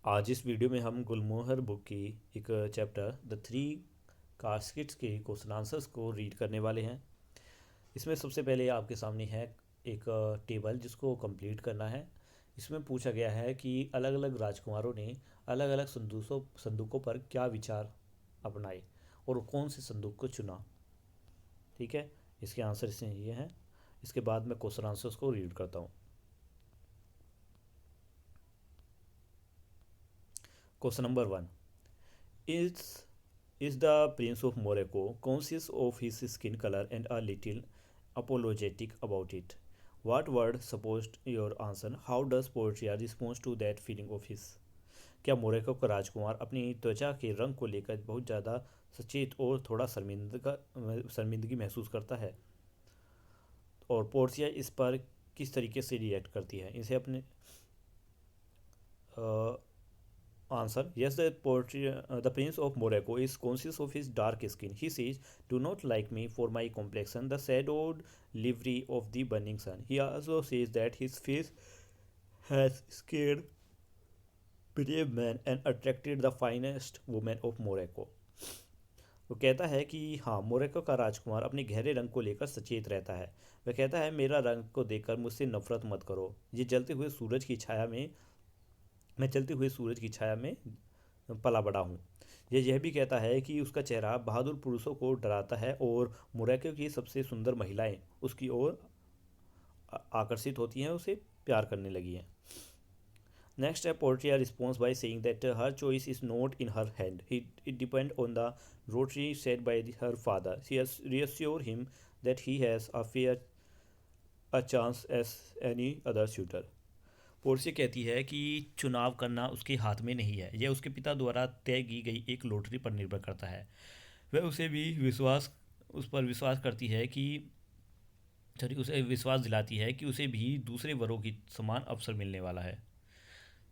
आज इस वीडियो में हम गुलमोहर बुक की एक चैप्टर द थ्री कास्केट्स के क्वेश्चन आंसर्स को रीड करने वाले हैं। इसमें सबसे पहले आपके सामने है एक टेबल जिसको कंप्लीट करना है। इसमें पूछा गया है कि अलग अलग राजकुमारों ने अलग अलग संदूकों पर क्या विचार अपनाए और कौन से संदूक को चुना। ठीक है, इसके आंसर इसमें ये हैं। इसके बाद मैं क्वेश्चन आंसर्स को रीड करता हूँ। Question number 1 is Is the Prince of Morocco conscious of his skin color and a little apologetic about it? What word supposed your answer? How does Portia respond to that feeling of his? क्या Morocco का राजकुमार अपनी त्वचा के रंग को लेकर बहुत ज़्यादा सचेत और थोड़ा शर्मिंदगी महसूस करता है? और पोर्सिया इस पर किस तरीके से रिएक्ट करती है? इसे अपने Answer: Yes, the Prince of Morocco is conscious of his dark skin. He says, "Do not like me for my complexion, the shadowed livery of the burning sun." He also says that his face has scared brave men and attracted the finest women of Morocco. वो कहता है कि हाँ, Morocco का राजकुमार अपने गहरे रंग को लेकर सचेत रहता है। वह कहता है, मेरा रंग को देखकर मुझसे नफरत मत करो। ये जलते हुए सूरज की छाया में मैं जलते हुए सूरज की छाया में पला बड़ा हूँ। यह भी कहता है कि उसका चेहरा बहादुर पुरुषों को डराता है और मोरक्को की सबसे सुंदर महिलाएं उसकी ओर आकर्षित होती हैं, उसे प्यार करने लगी हैं। नेक्स्ट है Portia response by saying that her choice is not in her hand, it depend on the lottery set by her father. She has reassure him that he has a fair a chance as any other suitor. Portia कहती है कि चुनाव करना उसके हाथ में नहीं है, यह उसके पिता द्वारा तय की गई एक लॉटरी पर निर्भर करता है। वह उस पर विश्वास करती है कि उसे विश्वास दिलाती है कि उसे भी दूसरे वरों की समान अवसर मिलने वाला है।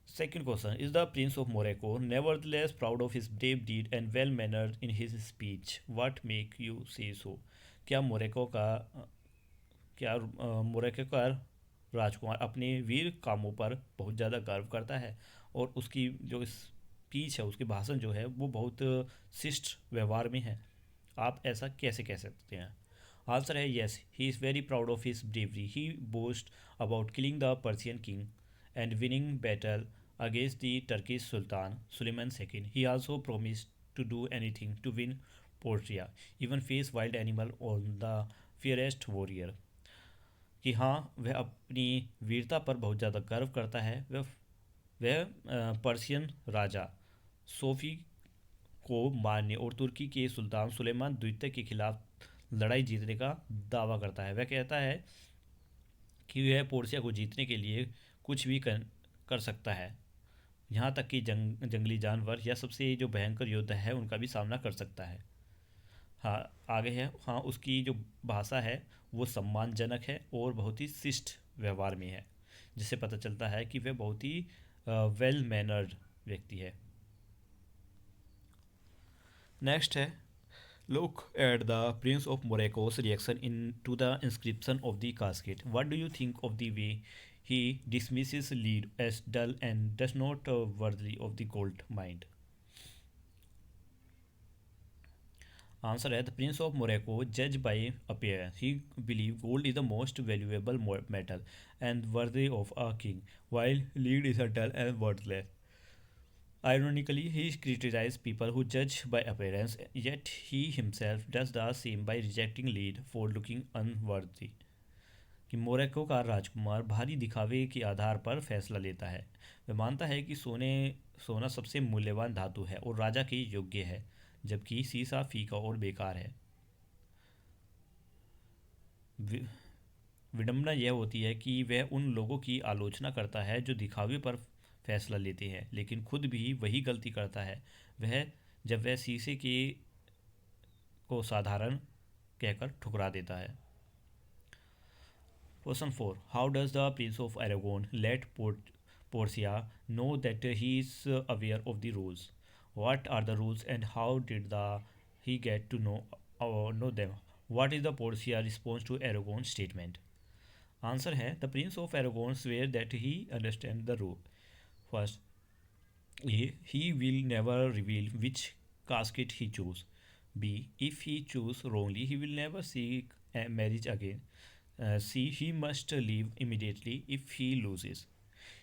Second question: is the prince of Morocco nevertheless proud of his brave deed and well mannered in his speech? What make you say so? क्या मोरक्को का राजकुमार अपने वीर कामों पर बहुत ज़्यादा गर्व करता है और उसकी जो स्पीच है, उसके भाषण जो है वो बहुत शिष्ट व्यवहार में है? आप ऐसा कैसे कह सकते हैं? आंसर है yes, he is very proud of his bravery. He boast about killing the Persian king and winning battle against the Turkish sultan Suleiman second. He also promised to do anything to win Portia, even face wild animal on the fiercest warrior. कि हाँ, वह अपनी वीरता पर बहुत ज़्यादा गर्व करता है। वह पर्शियन राजा सोफ़ी को मारने और तुर्की के सुल्तान सुलेमान द्वितीय के खिलाफ लड़ाई जीतने का दावा करता है। वह कहता है कि वह पोर्सिया को जीतने के लिए कुछ भी कर सकता है, यहाँ तक कि जंगली जानवर या सबसे जो भयंकर योद्धा है उनका भी सामना कर सकता है। हाँ, आगे है। हाँ, उसकी जो भाषा है वो सम्मानजनक है और बहुत ही शिष्ट व्यवहार में है, जिससे पता चलता है कि वह बहुत ही वेल मैनर्ड व्यक्ति है। नेक्स्ट है, look at the prince of Morocco's reaction in to the inscription of the casket. What do you think of the way he dismisses lead as dull and does not worthy of the gold mind? Answer है, the Prince of Morocco judged by appearance. He believed gold is the most valuable metal and worthy of a king, while lead is a dull and worthless. Ironically, he criticized people who judge by appearance, yet he himself does the same by rejecting lead for looking unworthy. कि Morocco का राजकुमार भारी दिखावे के आधार पर फैसला लेता है। वह मानता है कि सोना सबसे मूल्यवान धातु है और राजा के योग्य है, जबकि सीसा फीका और बेकार है। विडंबना यह होती है कि वह उन लोगों की आलोचना करता है जो दिखावे पर फैसला लेते हैं, लेकिन खुद भी वही गलती करता है वह जब वह शीशे के को साधारण कहकर ठुकरा देता है। Question 4: how does the prince of Aragon let Portia know that he is aware of the rules? What are the rules and how did the he get to know them? What is the Portia response to Aragon statement? Answer है, the prince of Aragon swear that he understand the rule. First, A. He will never reveal which casket he chose. B. If he choose wrongly, he will never seek a marriage again. C. He must leave immediately if he loses.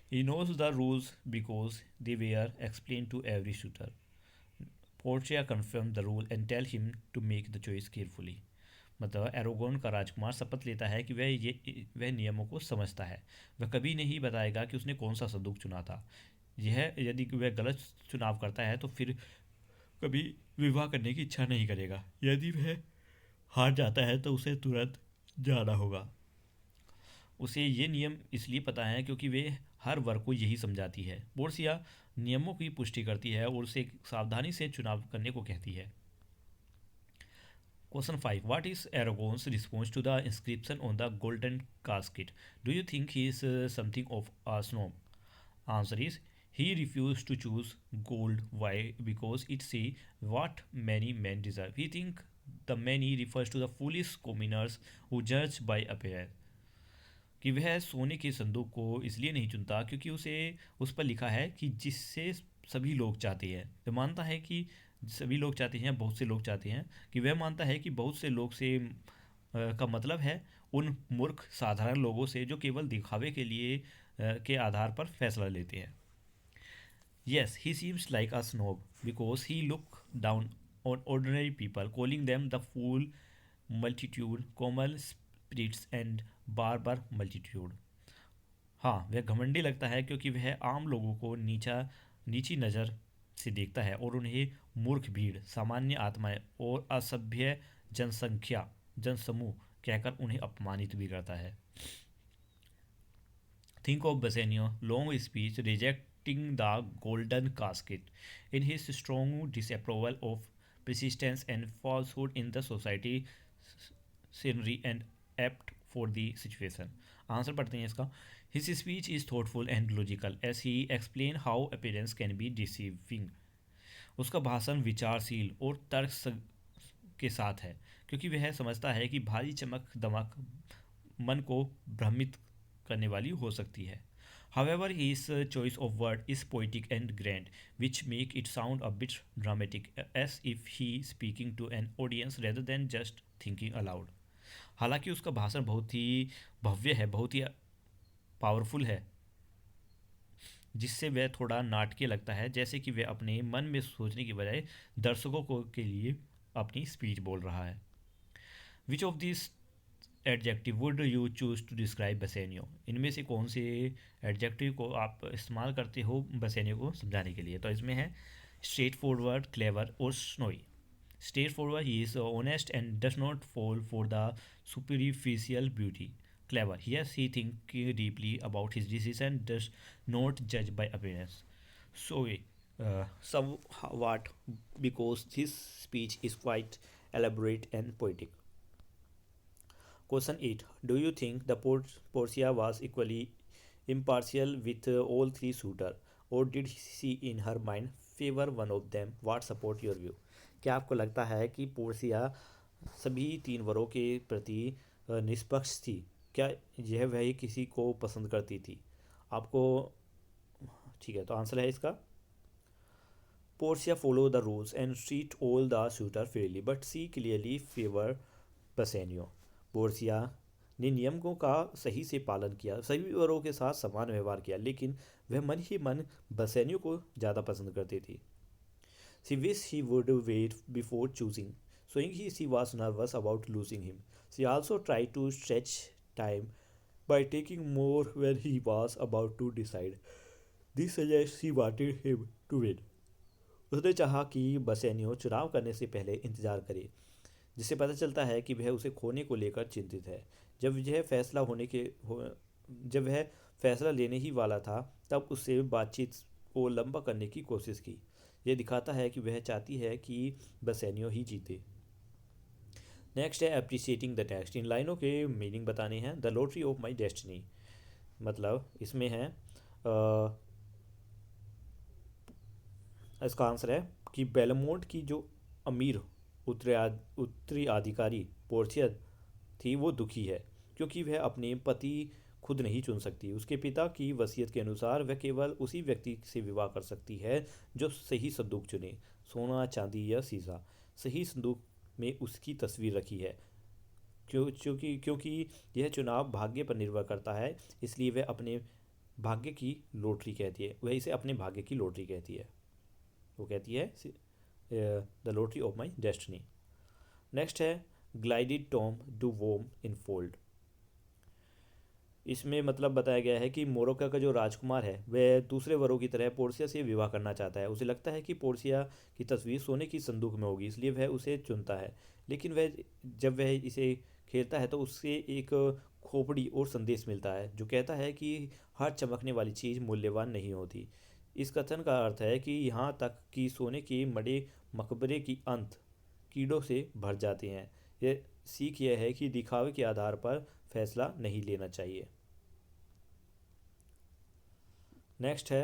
He knows the rules because they were explained to every shooter. Portia confirmed the rule and tell him to make the choice carefully. मतलब एरोगोन का राजकुमार शपथ लेता है कि वह नियमों को समझता है। वह कभी नहीं बताएगा कि उसने कौन सा संदूक चुना था। यह यदि वह गलत चुनाव करता है तो फिर कभी विवाह करने की इच्छा नहीं करेगा। यदि वह हार जाता है तो उसे तुरंत जाना होगा। उसे ये नियम इसलिए पता है क्योंकि वे हर वर्ग को यही समझाती है। बोर्सिया नियमों की पुष्टि करती है और उसे सावधानी से चुनाव करने को कहती है। Question 5. What is Aragorn's response to the inscription on the golden casket? Do you think he is something of a snob? Answer is he refused to choose gold. Why? Because it say what many men deserve. He think the many refers to the foolish commoners who judge by appearance. कि वह सोने के संदूक को इसलिए नहीं चुनता क्योंकि उसे उस पर लिखा है कि जिससे सभी लोग चाहते हैं। वह मानता है कि सभी लोग चाहते हैं, बहुत से लोग चाहते हैं, कि वह मानता है कि बहुत से लोग से का मतलब है उन मूर्ख साधारण लोगों से जो केवल दिखावे के लिए के आधार पर फैसला लेते हैं। Yes, he seems like a snob because he look down on ordinary people, calling them the fool multitude, common spirits and barbar multitude. हाँ, वह घमंडी लगता है क्योंकि वह आम लोगों को नीची नज़र से देखता है और उन्हें मूर्ख भीड़, सामान्य आत्माएं और असभ्य जनसमूह कहकर उन्हें अपमानित भी करता है। Think of Bassanio long speech rejecting the golden casket in his strong disapproval of persistence and falsehood in the society scenery and apt for the situation. Answer पढ़ते हैं इसका। His speech is thoughtful and logical as he explain how appearance can be deceiving. उसका भाषण विचारशील और के साथ है क्योंकि वह समझता है कि भारी चमक दमक मन को भ्रमित करने वाली हो सकती है। However, his choice of word is poetic and grand, which make it sound a bit dramatic, as if he speaking to an audience rather than just thinking aloud. हालांकि उसका भाषण बहुत ही भव्य है, बहुत ही पावरफुल है, जिससे वह थोड़ा नाटकीय लगता है, जैसे कि वह अपने मन में सोचने की बजाय दर्शकों को के लिए अपनी स्पीच बोल रहा है। Which of this adjective would you choose to describe Bassanio? इनमें से कौन से एडजेक्टिव को आप इस्तेमाल करते हो बसेनियो को समझाने के लिए? तो इसमें है स्ट्रेट फॉरवर्ड, क्लेवर और snowy. Straight forward, he is honest and does not fall for the superficial beauty. Clever, yes, he think deeply about his decision, does not judge by appearance. So, somewhat because his speech is quite elaborate and poetic. Question 8. Do you think the Portia was equally impartial with all three suitors, or did she in her mind favor one of them? What support your view? क्या आपको लगता है कि Portia सभी तीन वरों के प्रति निष्पक्ष थी? क्या यह वह किसी को पसंद करती थी? आपको ठीक है, तो आंसर है इसका Portia follow the rules and treat all the suitor fairly but she clearly favour Bassanio. Portia ने नियमों का सही से पालन किया, सभी वरों के साथ समान व्यवहार किया, लेकिन वह मन ही मन बसेनियो को ज़्यादा पसंद करती थी। She wish he would wait before choosing, showing she was nervous about losing him. She also tried to stretch time by taking more when he was about to decide. This suggests she wanted him to win. उसने चाहा कि बसेनियो चुनाव करने से पहले इंतजार करे, जिससे पता चलता है कि वह उसे खोने को लेकर चिंतित है। जब वह फैसला लेने ही वाला था तब उससे बातचीत को लंबा करने की कोशिश की। यह दिखाता है कि वह चाहती है कि बसेनियो ही जीते। नेक्स्ट है अप्रिशिएटिंग द टेक्स्ट। इन लाइनों के मीनिंग बताने हैं। The lottery of my destiny, मतलब इसमें है इसका आंसर है कि बेलमोंट की जो अमीर उत्तराधिकारी पोर्शिया थी वो दुखी है क्योंकि वह अपने पति खुद नहीं चुन सकती। उसके पिता की वसीयत के अनुसार वह केवल उसी व्यक्ति से विवाह कर सकती है जो सही संदूक चुने, सोना, चांदी या शीशा। सही संदूक में उसकी तस्वीर रखी है। क्योंकि यह चुनाव भाग्य पर निर्भर करता है, इसलिए वह अपने भाग्य की लॉटरी कहती है। वह इसे अपने भाग्य की लॉटरी कहती है। वो कहती है the lottery of my destiny. Next है ग्लाइडेड टॉम डू वोम इन फोल्ड। इसमें मतलब बताया गया है कि मोरोक्को का जो राजकुमार है वह दूसरे वरों की तरह पोर्सिया से विवाह करना चाहता है। उसे लगता है कि पोर्सिया की तस्वीर सोने की संदूक में होगी, इसलिए वह उसे चुनता है। लेकिन जब वह इसे खेलता है तो उससे एक खोपड़ी और संदेश मिलता है जो कहता है कि हर चमकने वाली चीज़ मूल्यवान नहीं होती। इस कथन का अर्थ है कि यहाँ तक कि सोने के मड़े मकबरे की अंत कीड़ों से भर जाते हैं। यह सीख यह है कि दिखावे के आधार पर फैसला नहीं लेना चाहिए। नेक्स्ट है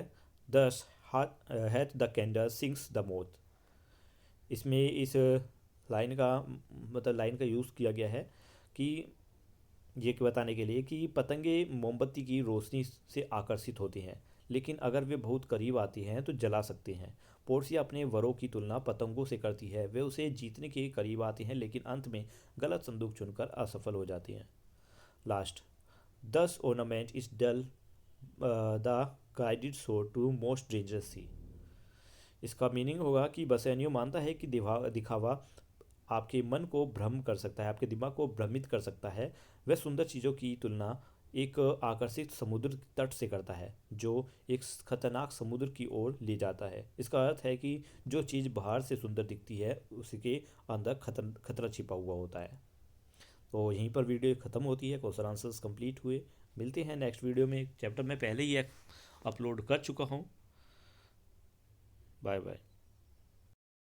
दस hath the candle sings the moth. इसमें इस लाइन का यूज़ किया गया है कि ये बताने के लिए कि पतंगे मोमबत्ती की रोशनी से आकर्षित होती हैं, लेकिन अगर वे बहुत करीब आती हैं तो जला सकती हैं। पोर्सिया अपने वरों की तुलना पतंगों से करती है। वे उसे जीतने के करीब आते हैं, लेकिन अंत में गलत संदूक चुनकर असफल हो जाती हैं। लास्ट, दस ornament is dull the guided sword to most dangerous sea। इसका मीनिंग होगा कि बसैनियो मानता है कि दिखावा आपके मन को भ्रम कर सकता है, आपके दिमाग को भ्रमित कर सकता है। वह सुंदर चीज़ों की तुलना एक आकर्षित समुद्र तट से करता है जो एक खतरनाक समुद्र की ओर ले जाता है। इसका अर्थ है कि जो चीज़ बाहर से सुंदर दिखती है उसके अंदर खतरा छिपा हुआ होता है। तो यहीं पर वीडियो ख़त्म होती है। क्वेश्चन आंसर्स कंप्लीट हुए। मिलते हैं नेक्स्ट वीडियो में। चैप्टर मैं पहले ही अपलोड कर चुका हूँ। Bye bye.